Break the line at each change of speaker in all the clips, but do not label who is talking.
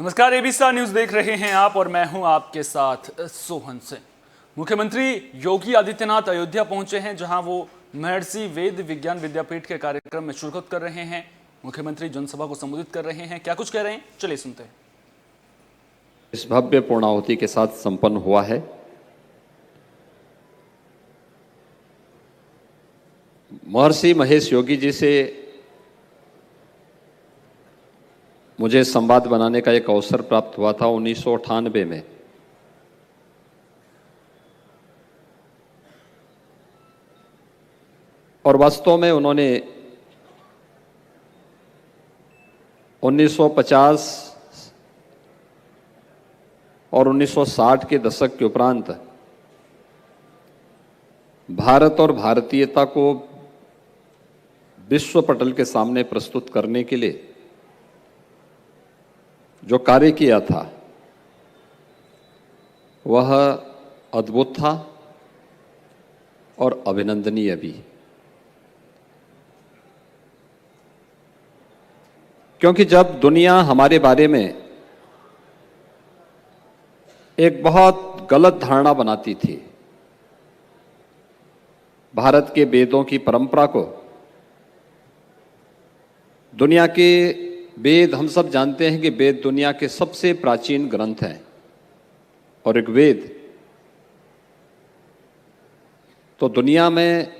नमस्कार, ABC news देख रहे हैं आप और मैं हूं आपके साथ सोहन सिंह। मुख्यमंत्री योगी आदित्यनाथ अयोध्या पहुंचे हैं, जहां वो महर्षि वेद विज्ञान विद्यापीठ के कार्यक्रम में शिरकत कर रहे हैं। मुख्यमंत्री जनसभा को संबोधित कर रहे हैं। क्या कुछ कह रहे हैं, चलिए सुनते हैं।
इस भव्य पूर्णाहुति के साथ संपन्न हुआ है। महर्षि महेश योगी जी से मुझे संवाद बनाने का एक अवसर प्राप्त हुआ था 1998 में। और वास्तव में उन्होंने 1950 और 1960 के दशक के उपरांत भारत और भारतीयता को विश्व पटल के सामने प्रस्तुत करने के लिए जो कार्य किया था वह अद्भुत था और अभिनंदनीय भी, क्योंकि जब दुनिया हमारे बारे में एक बहुत गलत धारणा बनाती थी, भारत के वेदों की परंपरा को, दुनिया के वेद, हम सब जानते हैं कि वेद दुनिया के सबसे प्राचीन ग्रंथ हैं और एक वेद तो दुनिया में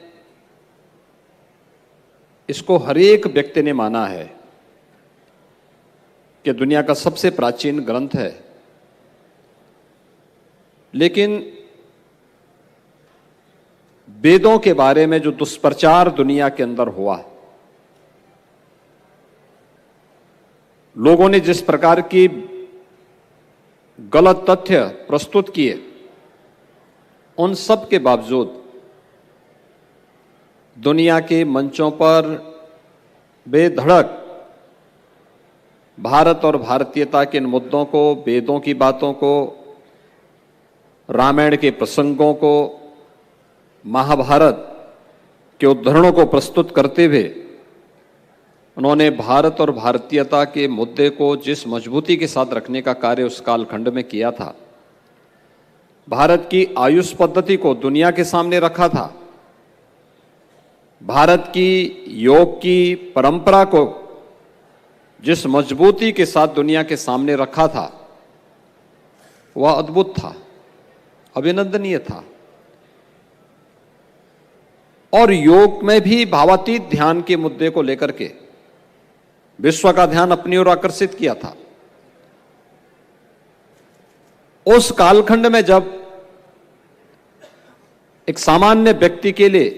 इसको हर एक व्यक्ति ने माना है कि दुनिया का सबसे प्राचीन ग्रंथ है। लेकिन वेदों के बारे में जो दुष्प्रचार दुनिया के अंदर हुआ, लोगों ने जिस प्रकार की गलत तथ्य प्रस्तुत किए, उन सब के बावजूद दुनिया के मंचों पर बेधड़क भारत और भारतीयता के इन मुद्दों को, वेदों की बातों को, रामायण के प्रसंगों को, महाभारत के उद्धरणों को प्रस्तुत करते हुए उन्होंने भारत और भारतीयता के मुद्दे को जिस मजबूती के साथ रखने का कार्य उस कालखंड में किया था, भारत की आयुष पद्धति को दुनिया के सामने रखा था, भारत की योग की परंपरा को जिस मजबूती के साथ दुनिया के सामने रखा था, वह अद्भुत था, अभिनंदनीय था। और योग में भी भावातीत ध्यान के मुद्दे को लेकर के विश्व का ध्यान अपनी ओर आकर्षित किया था। उस कालखंड में जब एक सामान्य व्यक्ति के लिए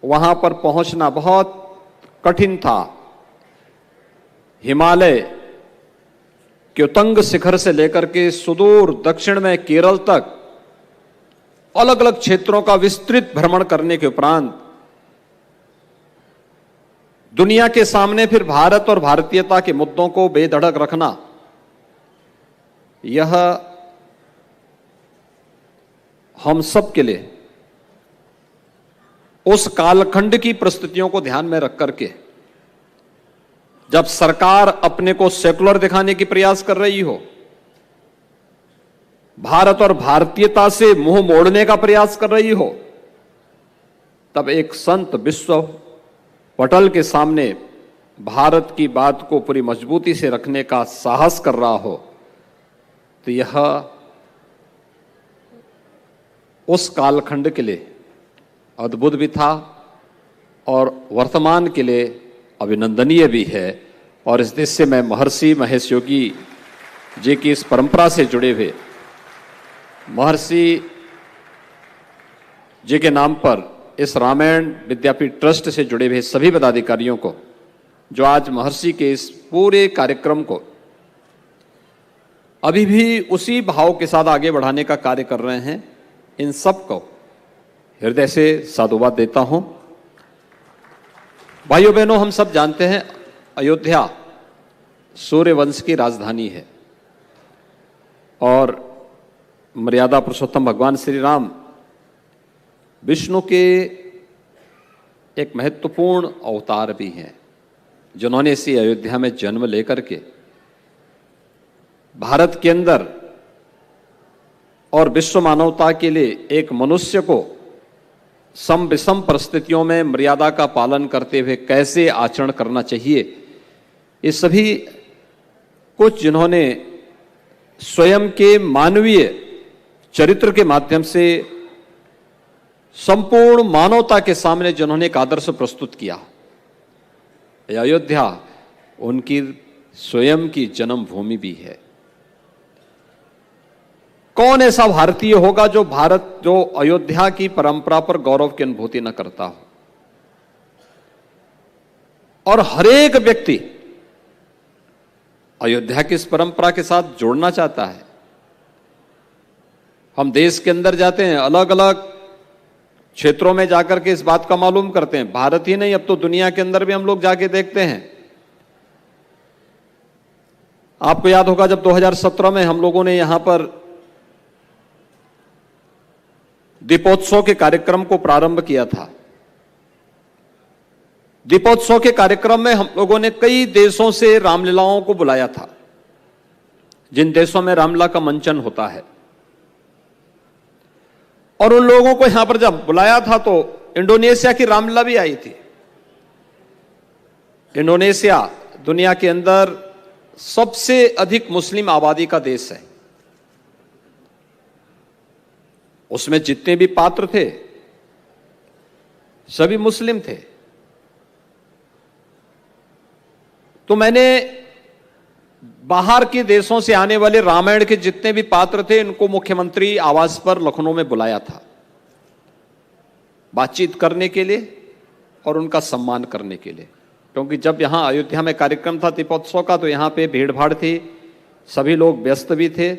वहां पर पहुंचना बहुत कठिन था, हिमालय के उतंग शिखर से लेकर के सुदूर दक्षिण में केरल तक अलग अलग क्षेत्रों का विस्तृत भ्रमण करने के उपरांत दुनिया के सामने फिर भारत और भारतीयता के मुद्दों को बेधड़क रखना, यह हम सब के लिए उस कालखंड की परिस्थितियों को ध्यान में रख करके, जब सरकार अपने को सेकुलर दिखाने की प्रयास कर रही हो, भारत और भारतीयता से मुंह मोड़ने का प्रयास कर रही हो, तब एक संत विश्व पटल के सामने भारत की बात को पूरी मजबूती से रखने का साहस कर रहा हो, तो यह उस कालखंड के लिए अद्भुत भी था और वर्तमान के लिए अभिनंदनीय भी है। और इस देश से मैं महर्षि महेश योगी जी की इस परंपरा से जुड़े हुए महर्षि जी के नाम पर इस रामायण विद्यापीठ ट्रस्ट से जुड़े हुए सभी पदाधिकारियों को, जो आज महर्षि के इस पूरे कार्यक्रम को अभी भी उसी भाव के साथ आगे बढ़ाने का कार्य कर रहे हैं, इन सब को हृदय से साधुवाद देता हूं। भाइयों बहनों, हम सब जानते हैं अयोध्या सूर्यवंश की राजधानी है और मर्यादा पुरुषोत्तम भगवान श्री राम विष्णु के एक महत्वपूर्ण अवतार भी हैं, जिन्होंने इसी अयोध्या में जन्म लेकर के भारत के अंदर और विश्व मानवता के लिए एक मनुष्य को सम विषम परिस्थितियों में मर्यादा का पालन करते हुए कैसे आचरण करना चाहिए, ये सभी कुछ जिन्होंने स्वयं के मानवीय चरित्र के माध्यम से संपूर्ण मानवता के सामने जिन्होंने एक आदर्श प्रस्तुत किया। अयोध्या उनकी स्वयं की जन्मभूमि भी है। कौन ऐसा भारतीय होगा जो अयोध्या की परंपरा पर गौरव की अनुभूति न करता हो। और हर एक व्यक्ति अयोध्या की इस परंपरा के साथ जोड़ना चाहता है। हम देश के अंदर जाते हैं, अलग अलग क्षेत्रों में जाकर के इस बात का मालूम करते हैं। भारत ही नहीं, अब तो दुनिया के अंदर भी हम लोग जाके देखते हैं। आपको याद होगा जब 2017 में हम लोगों ने यहां पर दीपोत्सव के कार्यक्रम को प्रारंभ किया था। दीपोत्सव के कार्यक्रम में हम लोगों ने कई देशों से रामलीलाओं को बुलाया था, जिन देशों में रामलीला का मंचन होता है। और उन लोगों को यहां पर जब बुलाया था तो इंडोनेशिया की रामलीला भी आई थी। इंडोनेशिया दुनिया के अंदर सबसे अधिक मुस्लिम आबादी का देश है। उसमें जितने भी पात्र थे सभी मुस्लिम थे। तो मैंने बाहर के देशों से आने वाले रामायण के जितने भी पात्र थे इनको मुख्यमंत्री आवास पर लखनऊ में बुलाया था, बातचीत करने के लिए और उनका सम्मान करने के लिए। क्योंकि जब यहां अयोध्या में कार्यक्रम था दीपोत्सव का तो यहां पे भीड़ भाड़ थी, सभी लोग व्यस्त भी थे।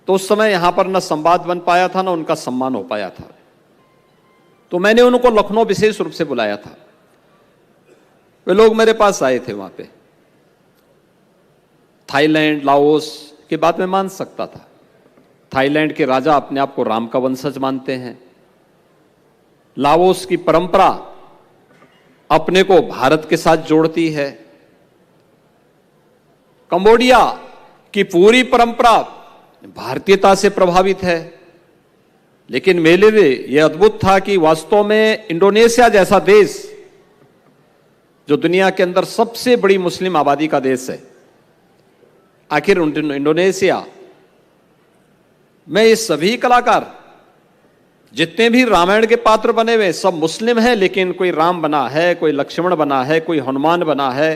तो उस समय यहां पर न संवाद बन पाया था, न उनका सम्मान हो पाया था। तो मैंने उनको लखनऊ विशेष रूप से बुलाया था। वे लोग मेरे पास आए थे। वहां पे थाईलैंड, लाओस की बात मैं मान सकता था। थाईलैंड के राजा अपने आप को राम का वंशज मानते हैं। लाओस की परंपरा अपने को भारत के साथ जोड़ती है। कंबोडिया की पूरी परंपरा भारतीयता से प्रभावित है। लेकिन मेरे लिए यह अद्भुत था कि वास्तव में इंडोनेशिया जैसा देश, जो दुनिया के अंदर सबसे बड़ी मुस्लिम आबादी का देश है, आखिर इंडोनेशिया में ये सभी कलाकार जितने भी रामायण के पात्र बने हुए सब मुस्लिम हैं, लेकिन कोई राम बना है, कोई लक्ष्मण बना है, कोई हनुमान बना है,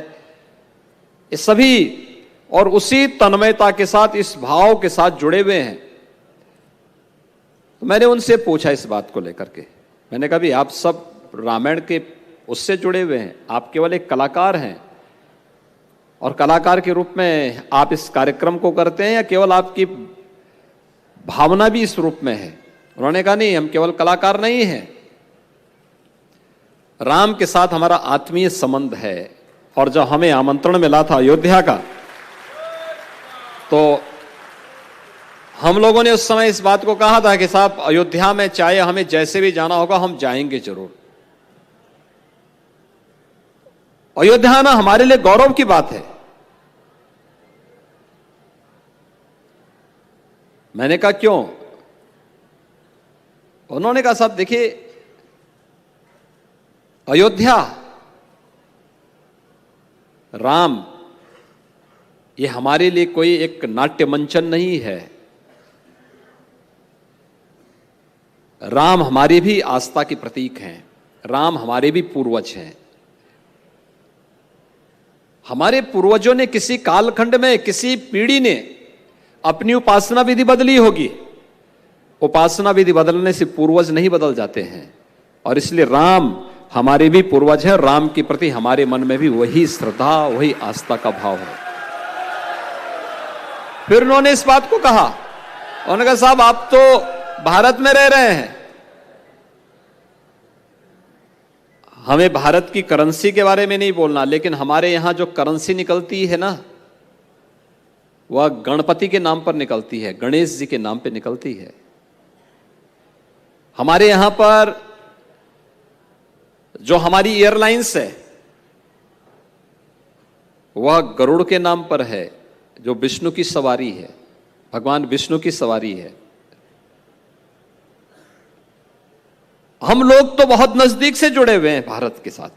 ये सभी और उसी तन्मयता के साथ, इस भाव के साथ जुड़े हुए हैं। तो मैंने उनसे पूछा इस बात को लेकर के, मैंने कहा भी आप सब रामायण के उससे जुड़े हुए हैं, आप केवल एक कलाकार हैं और कलाकार के रूप में आप इस कार्यक्रम को करते हैं या केवल आपकी भावना भी इस रूप में है? उन्होंने कहा नहीं, हम केवल कलाकार नहीं हैं, राम के साथ हमारा आत्मीय संबंध है। और जब हमें आमंत्रण मिला था अयोध्या का तो हम लोगों ने उस समय इस बात को कहा था कि साहब अयोध्या में चाहे हमें जैसे भी जाना होगा हम जाएंगे जरूर। अयोध्या आना हमारे लिए गौरव की बात है। मैंने कहा क्यों? उन्होंने कहा साहब देखिए, अयोध्या, राम, ये हमारे लिए कोई एक नाट्य मंचन नहीं है। राम हमारे भी आस्था के प्रतीक हैं, राम हमारे भी पूर्वज हैं। हमारे पूर्वजों ने किसी कालखंड में, किसी पीढ़ी ने अपनी उपासना विधि बदली होगी। उपासना विधि बदलने से पूर्वज नहीं बदल जाते हैं, और इसलिए राम हमारे भी पूर्वज हैं। राम के प्रति हमारे मन में भी वही श्रद्धा, वही आस्था का भाव है। फिर उन्होंने इस बात को कहा, उन्होंने कहा साहब आप तो भारत में रह रहे हैं, हमें भारत की करेंसी के बारे में नहीं बोलना, लेकिन हमारे यहां जो करेंसी निकलती है ना, वह गणपति के नाम पर निकलती है, गणेश जी के नाम पर निकलती है। हमारे यहां पर जो हमारी एयरलाइंस है वह गरुड़ के नाम पर है, जो विष्णु की सवारी है, भगवान विष्णु की सवारी है। हम लोग तो बहुत नजदीक से जुड़े हुए हैं भारत के साथ।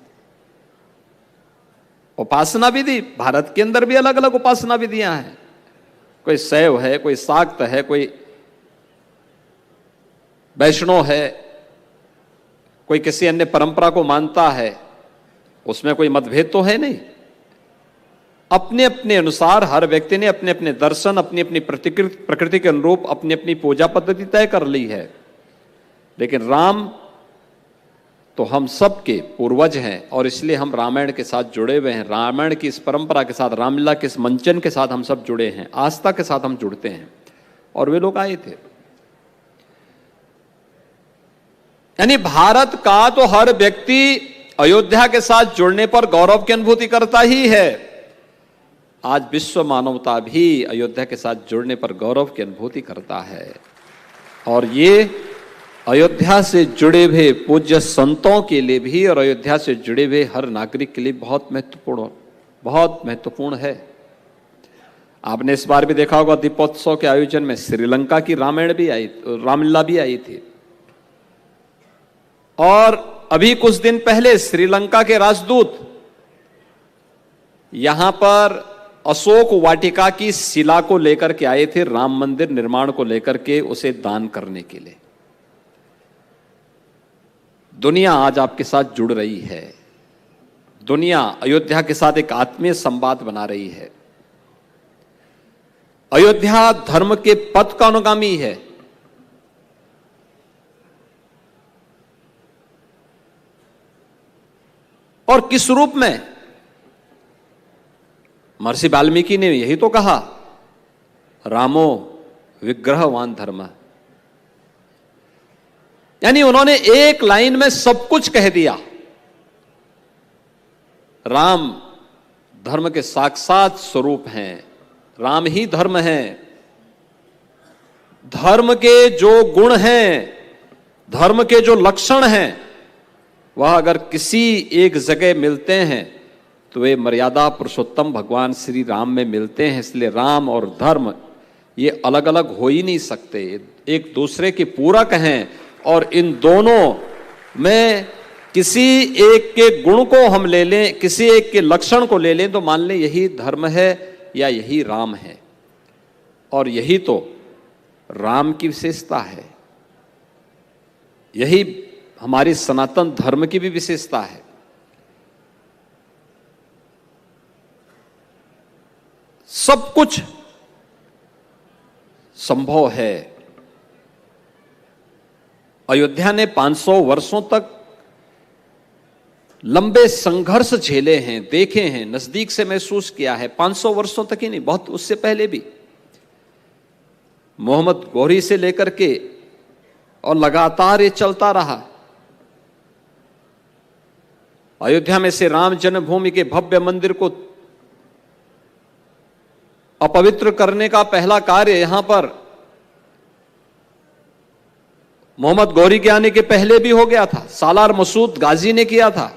उपासना विधि, भारत के अंदर भी अलग अलग उपासना विधियां हैं। कोई शैव है, कोई शाक्त है, कोई वैष्णव है, कोई किसी अन्य परंपरा को मानता है, उसमें कोई मतभेद तो है नहीं। अपने अपने अनुसार हर व्यक्ति ने अपने अपने दर्शन, अपनी अपनी प्रकृति के अनुरूप अपनी अपनी पूजा पद्धति तय कर ली है। लेकिन राम तो हम सब के पूर्वज हैं और इसलिए हम रामायण के साथ जुड़े हुए हैं। रामायण की इस परंपरा के साथ, रामलीला के इस मंचन के साथ हम सब जुड़े हैं, आस्था के साथ हम जुड़ते हैं। और वे लोग आए थे। यानी भारत का तो हर व्यक्ति अयोध्या के साथ जुड़ने पर गौरव की अनुभूति करता ही है। आज विश्व मानवता भी अयोध्या के साथ जुड़ने पर गौरव की अनुभूति करता है। और ये अयोध्या से जुड़े हुए पूज्य संतों के लिए भी और अयोध्या से जुड़े हुए हर नागरिक के लिए बहुत महत्वपूर्ण है। आपने इस बार भी देखा होगा, दीपोत्सव के आयोजन में श्रीलंका की रामलीला भी आई थी। और अभी कुछ दिन पहले श्रीलंका के राजदूत यहां पर अशोक वाटिका की शिला को लेकर के आए थे, राम मंदिर निर्माण को लेकर के उसे दान करने के लिए। दुनिया आज आपके साथ जुड़ रही है। दुनिया अयोध्या के साथ एक आत्मीय संवाद बना रही है। अयोध्या धर्म के पथ का अनुगामी है। और किस रूप में? महर्षि वाल्मीकि ने यही तो कहा, रामो विग्रहवान धर्म। यानी उन्होंने एक लाइन में सब कुछ कह दिया। राम धर्म के साक्षात स्वरूप हैं, राम ही धर्म है। धर्म के जो गुण हैं, धर्म के जो लक्षण हैं, वह अगर किसी एक जगह मिलते हैं तो वे मर्यादा पुरुषोत्तम भगवान श्री राम में मिलते हैं। इसलिए राम और धर्म ये अलग अलग हो ही नहीं सकते, एक दूसरे के पूरक हैं। और इन दोनों में किसी एक के गुण को हम ले लें, किसी एक के लक्षण को ले लें तो मान लें यही धर्म है या यही राम है। और यही तो राम की विशेषता है, यही हमारी सनातन धर्म की भी विशेषता है। सब कुछ संभव है। अयोध्या ने 500 वर्षों तक लंबे संघर्ष झेले हैं, देखे हैं, नजदीक से महसूस किया है। 500 वर्षों तक ही नहीं, बहुत उससे पहले भी मोहम्मद गौरी से लेकर के और लगातार ये चलता रहा। अयोध्या में से राम जन्मभूमि के भव्य मंदिर को अपवित्र करने का पहला कार्य यहां पर मोहम्मद गौरी के आने के पहले भी हो गया था। सालार मसूद गाजी ने किया था।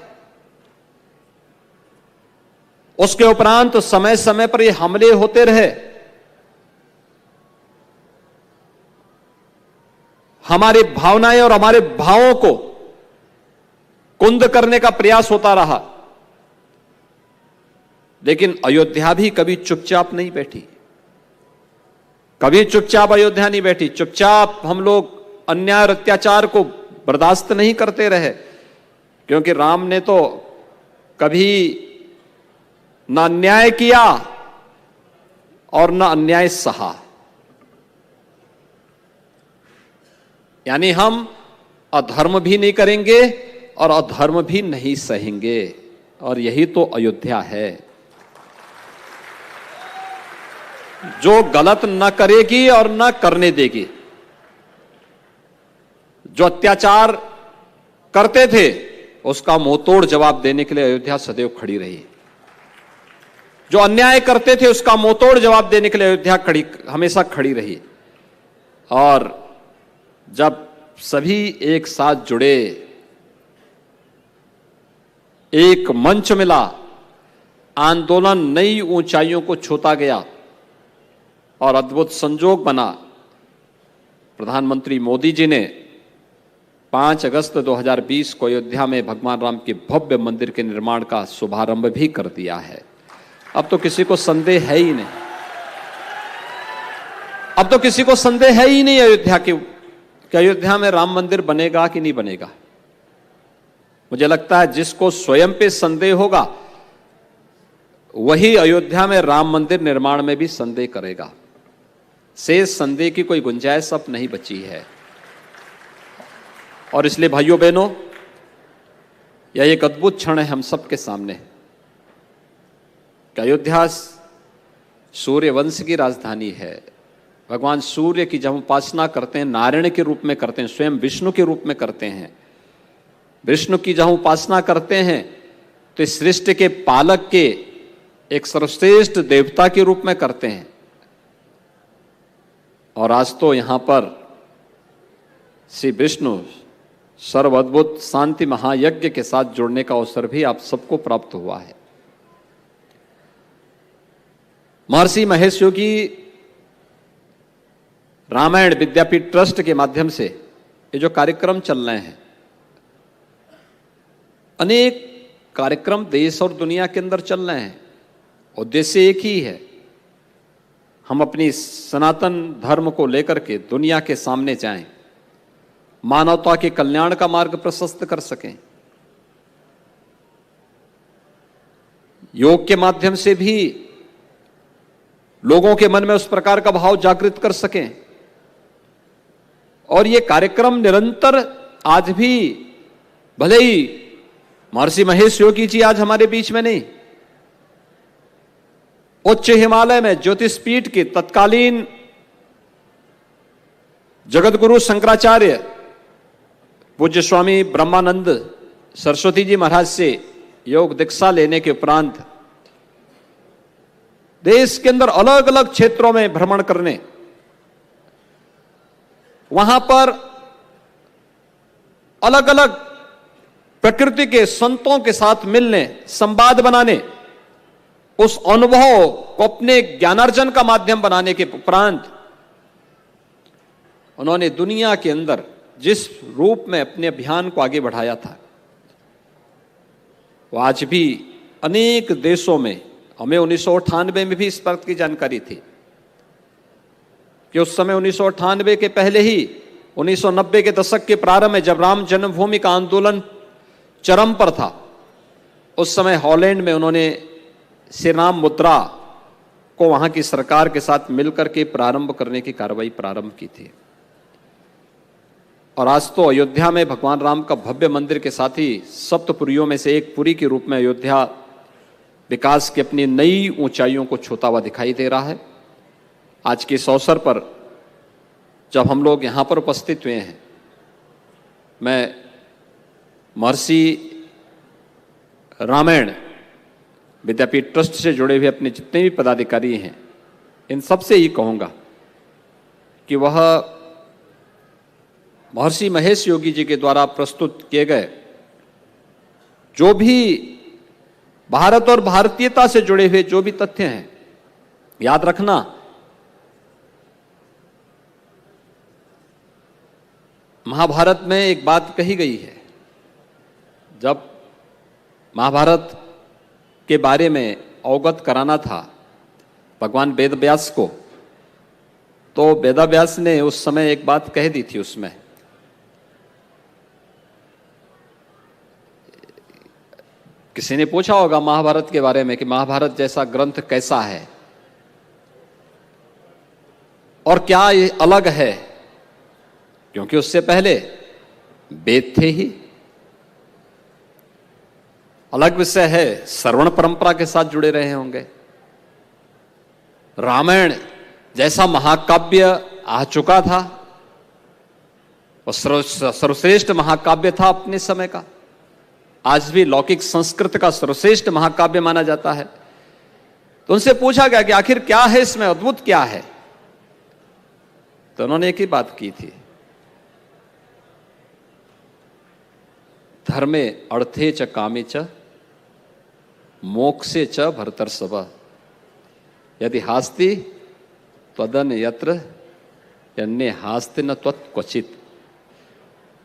उसके उपरांत समय समय पर ये हमले होते रहे। हमारी भावनाएं और हमारे भावों को कुंद करने का प्रयास होता रहा। लेकिन अयोध्या भी कभी चुपचाप नहीं बैठी, कभी चुपचाप अयोध्या नहीं बैठी। चुपचाप हम लोग अन्याय और अत्याचार को बर्दाश्त नहीं करते रहे, क्योंकि राम ने तो कभी न अन्याय किया और न अन्याय सहा। यानी हम अधर्म भी नहीं करेंगे और अधर्म भी नहीं सहेंगे। और यही तो अयोध्या है, जो गलत न करेगी और न करने देगी। जो अत्याचार करते थे उसका मुंहतोड़ जवाब देने के लिए अयोध्या सदैव खड़ी रही। जो अन्याय करते थे उसका मुंहतोड़ जवाब देने के लिए अयोध्या हमेशा खड़ी रही। और जब सभी एक साथ जुड़े, एक मंच मिला, आंदोलन नई ऊंचाइयों को छूता गया, और अद्भुत संजोग बना, प्रधानमंत्री मोदी जी ने 5 अगस्त 2020 को अयोध्या में भगवान राम के भव्य मंदिर के निर्माण का शुभारंभ भी कर दिया है। अब तो किसी को संदेह है ही नहीं, अब तो किसी को संदेह है ही नहीं अयोध्या की कि अयोध्या में राम मंदिर बनेगा कि नहीं बनेगा। मुझे लगता है जिसको स्वयं पे संदेह होगा वही अयोध्या में राम मंदिर निर्माण में भी संदेह करेगा। शेष संदेह की कोई गुंजाइश अब नहीं बची है। और इसलिए भाइयों बहनों, यह एक अद्भुत क्षण है हम सबके सामने कि अयोध्या सूर्य वंश की राजधानी है। भगवान सूर्य की जब उपासना करते हैं, नारायण के रूप में करते हैं, स्वयं विष्णु के रूप में करते हैं, विष्णु की जहां उपासना करते हैं तो इस सृष्टि के पालक के एक सर्वश्रेष्ठ देवता के रूप में करते हैं। और आज तो यहां पर श्री विष्णु सर्व अद्भुत शांति महायज्ञ के साथ जुड़ने का अवसर भी आप सबको प्राप्त हुआ है। महर्षि महेश योगी रामायण विद्यापीठ ट्रस्ट के माध्यम से ये जो कार्यक्रम चल रहे हैं, अनेक कार्यक्रम देश और दुनिया के अंदर चल रहे हैं, उद्देश्य एक ही है, हम अपनी सनातन धर्म को लेकर के दुनिया के सामने जाएं, मानवता के कल्याण का मार्ग प्रशस्त कर सकें। योग के माध्यम से भी लोगों के मन में उस प्रकार का भाव जागृत कर सकें। और ये कार्यक्रम निरंतर आज भी, भले ही महर्षि महेश योगी जी आज हमारे बीच में नहीं, उच्च हिमालय में ज्योतिष पीठ के तत्कालीन जगत गुरु शंकराचार्य पूज्य स्वामी ब्रह्मानंद सरस्वती जी महाराज से योग दीक्षा लेने के उपरांत देश के अंदर अलग अलग क्षेत्रों में भ्रमण करने, वहां पर अलग अलग प्रकृति के संतों के साथ मिलने, संवाद बनाने, उस अनुभव को अपने ज्ञानार्जन का माध्यम बनाने के उपरांत उन्होंने दुनिया के अंदर जिस रूप में अपने अभियान को आगे बढ़ाया था, वो आज भी अनेक देशों में, हमें 1998 में भी इस बात की जानकारी थी कि उस समय 1998 के पहले ही 1990 के दशक के प्रारंभ में जब राम जन्मभूमि का आंदोलन चरम पर था, उस समय हॉलैंड में उन्होंने श्री राम मुद्रा को वहां की सरकार के साथ मिलकर के प्रारंभ करने की कार्रवाई प्रारंभ की थी। और आज तो अयोध्या में भगवान राम का भव्य मंदिर के साथ ही सप्तपुरियों में से एक पुरी के रूप में अयोध्या विकास की अपनी नई ऊंचाइयों को छूता हुआ दिखाई दे रहा है। आज के इस अवसर पर जब हम लोग यहाँ पर उपस्थित हुए हैं, मैं महर्षि रामायण विद्यापीठ ट्रस्ट से जुड़े हुए अपने जितने भी पदाधिकारी हैं, इन सबसे ही कहूँगा कि वह महर्षि महेश योगी जी के द्वारा प्रस्तुत किए गए जो भी भारत और भारतीयता से जुड़े हुए जो भी तथ्य हैं, याद रखना महाभारत में एक बात कही गई है। जब महाभारत के बारे में अवगत कराना था भगवान वेदव्यास को, तो वेदव्यास ने उस समय एक बात कह दी थी। उसमें किसी ने पूछा होगा महाभारत के बारे में कि महाभारत जैसा ग्रंथ कैसा है और क्या ये अलग है, क्योंकि उससे पहले वेद थे ही। अलग विषय है, श्रवण परंपरा के साथ जुड़े रहे होंगे। रामायण जैसा महाकाव्य आ चुका था, और सर्वश्रेष्ठ महाकाव्य था अपने समय का, आज भी लौकिक संस्कृत का सर्वश्रेष्ठ महाकाव्य माना जाता है। तो उनसे पूछा गया कि आखिर क्या है इसमें, अद्भुत क्या है? तो उन्होंने एक ही बात की थी, धर्मे अर्थे च कामे च मोक्षे च भरतर्षभ यदि हास्ति त्वदन यत्र यन्ने हास्ते न त्वत्क्वचित।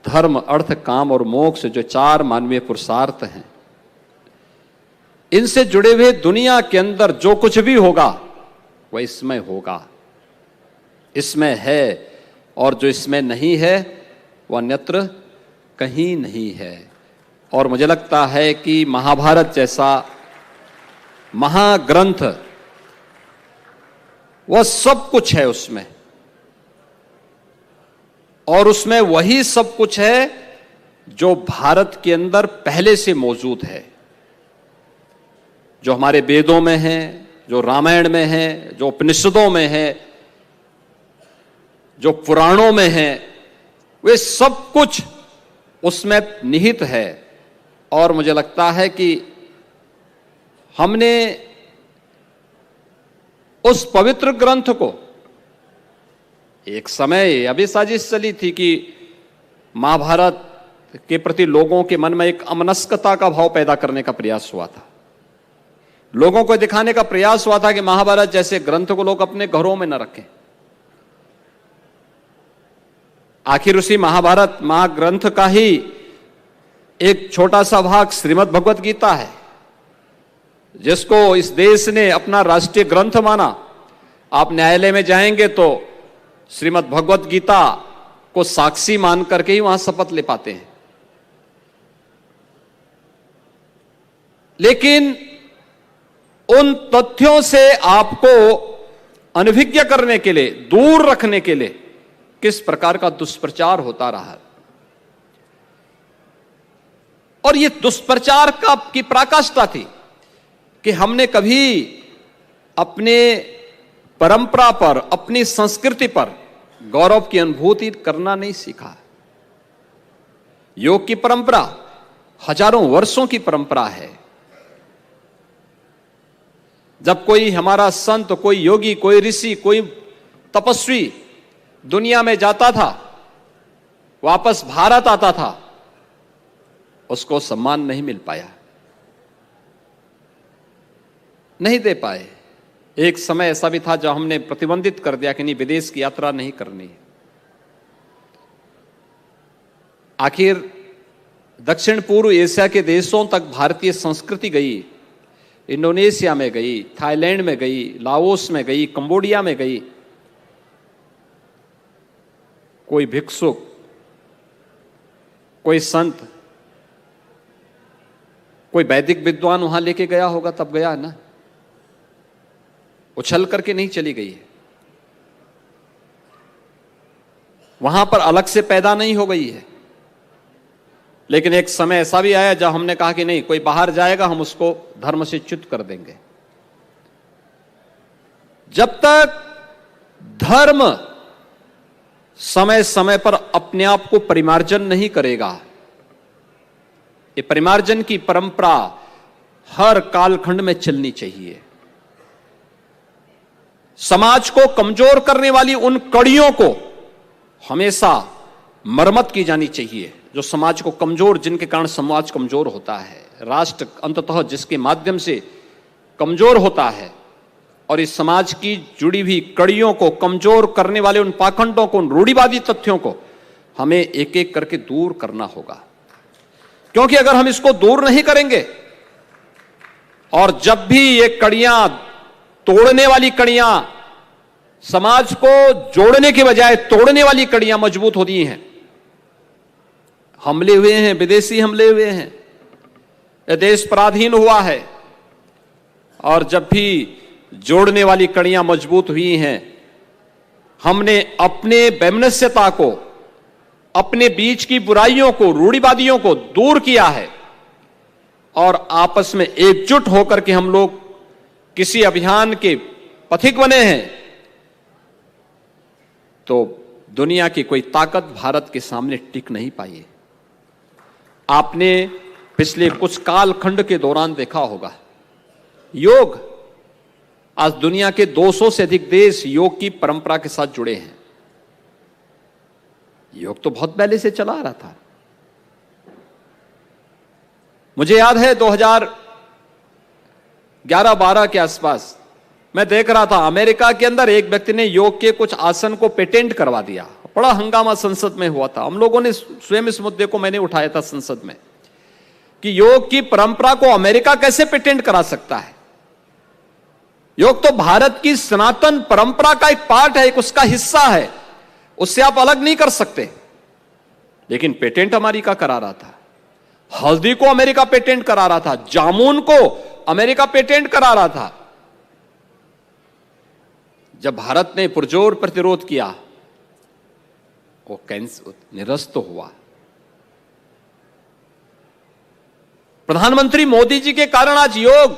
धर्म, अर्थ, काम और मोक्ष जो 4 मानवीय पुरुषार्थ हैं, इनसे जुड़े हुए दुनिया के अंदर जो कुछ भी होगा वह इसमें होगा, इसमें है, और जो इसमें नहीं है वह अन्यत्र कहीं नहीं है। और मुझे लगता है कि महाभारत जैसा महाग्रंथ, वह सब कुछ है उसमें, और उसमें वही सब कुछ है जो भारत के अंदर पहले से मौजूद है, जो हमारे वेदों में है, जो रामायण में है, जो उपनिषदों में है, जो पुराणों में है, वे सब कुछ उसमें निहित है। और मुझे लगता है कि हमने उस पवित्र ग्रंथ को, एक समय अभी साजिश चली थी कि महाभारत के प्रति लोगों के मन में एक अमनस्कता का भाव पैदा करने का प्रयास हुआ था। लोगों को दिखाने का प्रयास हुआ था कि महाभारत जैसे ग्रंथ को लोग अपने घरों में न रखें। आखिर उसी महाभारत महाग्रंथ का ही एक छोटा सा भाग श्रीमद् भगवत गीता है, जिसको इस देश ने अपना राष्ट्रीय ग्रंथ माना। आप न्यायालय में जाएंगे तो श्रीमद् भगवत गीता को साक्षी मान करके ही वहां शपथ ले पाते हैं। लेकिन उन तथ्यों से आपको अनभिज्ञ करने के लिए, दूर रखने के लिए किस प्रकार का दुष्प्रचार होता रहा, और यह दुष्प्रचार की पराकाष्ठा थी कि हमने कभी अपने परंपरा पर, अपनी संस्कृति पर गौरव की अनुभूति करना नहीं सीखा। योग की परंपरा हजारों वर्षों की परंपरा है। जब कोई हमारा संत, कोई योगी, कोई ऋषि, कोई तपस्वी दुनिया में जाता था, वापस भारत आता था, उसको सम्मान नहीं मिल पाया, नहीं दे पाए। एक समय ऐसा भी था जब हमने प्रतिबंधित कर दिया कि नहीं, विदेश की यात्रा नहीं करनी। आखिर दक्षिण पूर्व एशिया के देशों तक भारतीय संस्कृति गई, इंडोनेशिया में गई, थाईलैंड में गई, लाओस में गई, कंबोडिया में गई। कोई भिक्षुक, कोई संत, कोई वैदिक विद्वान वहां लेके गया होगा, तब गया ना, उछल करके नहीं चली गई है। वहां पर अलग से पैदा नहीं हो गई है। लेकिन एक समय ऐसा भी आया जब हमने कहा कि नहीं, कोई बाहर जाएगा हम उसको धर्म से च्युत कर देंगे। जब तक धर्म समय समय पर अपने आप को परिमार्जन नहीं करेगा, ये परिमार्जन की परंपरा हर कालखंड में चलनी चाहिए। समाज को कमजोर करने वाली उन कड़ियों को हमेशा मरम्मत की जानी चाहिए, जो समाज को कमजोर, जिनके कारण समाज कमजोर होता है, राष्ट्र अंततः जिसके माध्यम से कमजोर होता है। और इस समाज की जुड़ी हुई कड़ियों को कमजोर करने वाले उन पाखंडों को, उन रूढ़िवादी तथ्यों को हमें एक एक करके दूर करना होगा। क्योंकि अगर हम इसको दूर नहीं करेंगे, और जब भी ये कड़ियां, तोड़ने वाली कड़ियां, समाज को जोड़ने के बजाय तोड़ने वाली कड़ियां मजबूत होती हैं, हमले हुए हैं, विदेशी हमले हुए हैं, यह देश पराधीन हुआ है, और जब भी जोड़ने वाली कड़ियां मजबूत हुई हैं, हमने अपने वैमनस्यता को, अपने बीच की बुराइयों को, रूढ़िवादियों को दूर किया है, और आपस में एकजुट होकर के हम लोग किसी अभियान के पथिक बने हैं, तो दुनिया की कोई ताकत भारत के सामने टिक नहीं पाई है। आपने पिछले कुछ कालखंड के दौरान देखा होगा, योग, आज दुनिया के 200 से अधिक देश योग की परंपरा के साथ जुड़े हैं। योग तो बहुत पहले से चला आ रहा था। मुझे याद है 2011-12 के आसपास मैं देख रहा था अमेरिका के अंदर एक व्यक्ति ने योग के कुछ आसन को पेटेंट करवा दिया। बड़ा हंगामा संसद में हुआ था। हम लोगों ने स्वयं इस मुद्दे को मैंने उठाया था संसद में कि योग की परंपरा को अमेरिका कैसे पेटेंट करा सकता है। योग तो भारत की सनातन परंपरा का एक पार्ट है, एक उसका हिस्सा है, उससे आप अलग नहीं कर सकते। लेकिन पेटेंट अमेरिका करा रहा था। हल्दी को अमेरिका पेटेंट करा रहा था, जामुन को अमेरिका पेटेंट करा रहा था। जब भारत ने पुरजोर प्रतिरोध किया, वो निरस्त हुआ। प्रधानमंत्री मोदी जी के कारण आज योग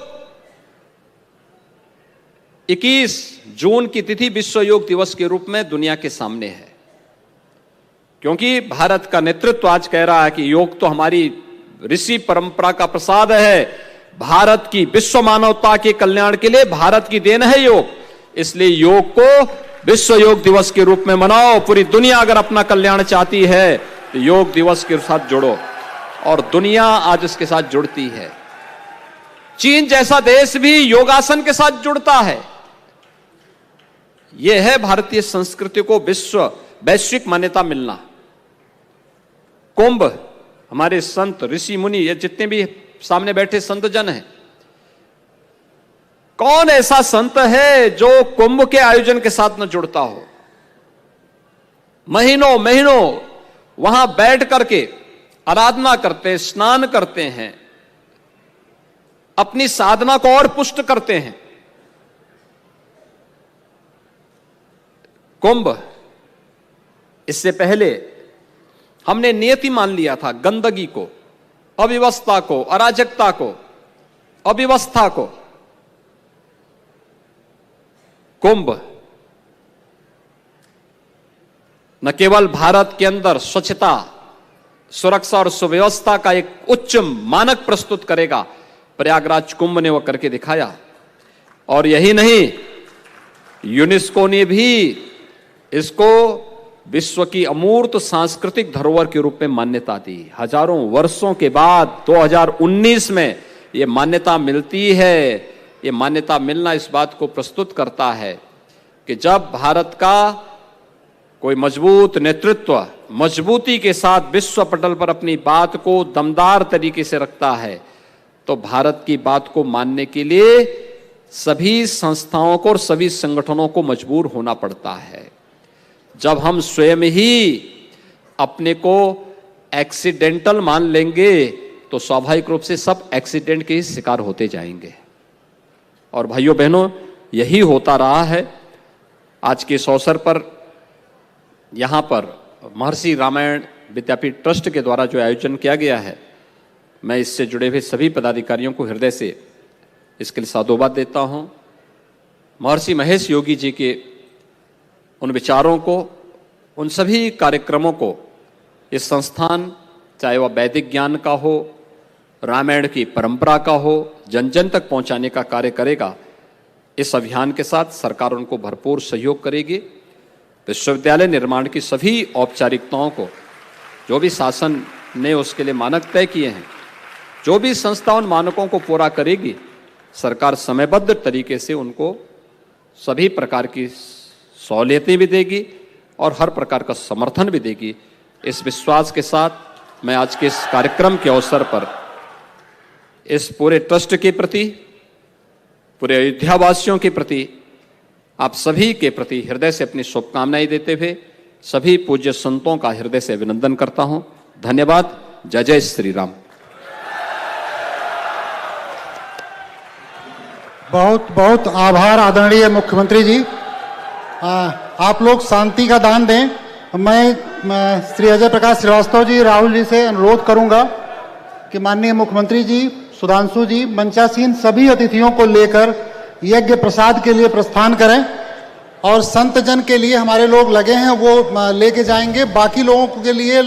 21 जून की तिथि विश्व योग दिवस के रूप में दुनिया के सामने है, क्योंकि भारत का नेतृत्व आज कह रहा है कि योग तो हमारी ऋषि परंपरा का प्रसाद है, भारत की विश्व मानवता के कल्याण के लिए भारत की देन है योग। इसलिए योग को विश्व योग दिवस के रूप में मनाओ। पूरी दुनिया अगर अपना कल्याण चाहती है तो योग दिवस के साथ जुड़ो, और दुनिया आज इसके साथ जुड़ती है। चीन जैसा देश भी योगासन के साथ जुड़ता है। यह है भारतीय संस्कृति को वैश्विक मान्यता मिलना। कुंभ, हमारे संत ऋषि मुनि, ये जितने भी सामने बैठे संत जन हैं, कौन ऐसा संत है जो कुंभ के आयोजन के साथ न जुड़ता हो? महीनों महीनों वहां बैठ करके आराधना करते हैं, स्नान करते हैं, अपनी साधना को और पुष्ट करते हैं। कुंभ, इससे पहले हमने नियति मान लिया था गंदगी को, अव्यवस्था को, अराजकता को, अव्यवस्था को। कुंभ न केवल भारत के अंदर स्वच्छता, सुरक्षा और सुव्यवस्था का एक उच्च मानक प्रस्तुत करेगा, प्रयागराज कुंभ ने वह करके दिखाया। और यही नहीं, यूनेस्को ने भी इसको विश्व की अमूर्त सांस्कृतिक धरोहर के रूप में मान्यता दी। हजारों वर्षों के बाद 2019 में यह मान्यता मिलती है। यह मान्यता मिलना इस बात को प्रस्तुत करता है कि जब भारत का कोई मजबूत नेतृत्व मजबूती के साथ विश्व पटल पर अपनी बात को दमदार तरीके से रखता है, तो भारत की बात को मानने के लिए सभी संस्थाओं को और सभी संगठनों को मजबूर होना पड़ता है। जब हम स्वयं ही अपने को एक्सीडेंटल मान लेंगे तो स्वाभाविक रूप से सब एक्सीडेंट के शिकार होते जाएंगे। और भाइयों बहनों, यही होता रहा है। आज के इस अवसर पर यहां पर महर्षि रामायण विद्यापीठ ट्रस्ट के द्वारा जो आयोजन किया गया है, मैं इससे जुड़े हुए सभी पदाधिकारियों को हृदय से इसके लिए साधुवाद देता हूं। महर्षि महेश योगी जी के उन विचारों को, उन सभी कार्यक्रमों को इस संस्थान, चाहे वह वैदिक ज्ञान का हो, रामायण की परंपरा का हो, जन जन तक पहुंचाने का कार्य करेगा। इस अभियान के साथ सरकार उनको भरपूर सहयोग करेगी। विश्वविद्यालय निर्माण की सभी औपचारिकताओं को, जो भी शासन ने उसके लिए मानक तय किए हैं, जो भी संस्था उन मानकों को पूरा करेगी, सरकार समयबद्ध तरीके से उनको सभी प्रकार की सहूलियतें भी देगी और हर प्रकार का समर्थन भी देगी। इस विश्वास के साथ मैं आज के इस कार्यक्रम के अवसर पर इस पूरे ट्रस्ट के प्रति, पूरे अयोध्या वासियों के प्रति, आप सभी के प्रति हृदय से अपनी शुभकामनाएं देते हुए सभी पूज्य संतों का हृदय से अभिनंदन करता हूं। धन्यवाद। जय जय श्री राम।
बहुत बहुत आभार आदरणीय मुख्यमंत्री जी। आप लोग शांति का दान दें। मैं श्री अजय प्रकाश श्रीवास्तव जी, राहुल जी से अनुरोध करूंगा कि माननीय मुख्यमंत्री जी, सुधांशु जी, मंचासीन सभी अतिथियों को लेकर यज्ञ प्रसाद के लिए प्रस्थान करें, और संत जन के लिए हमारे लोग लगे हैं वो लेके जाएंगे। बाकी लोगों के लिए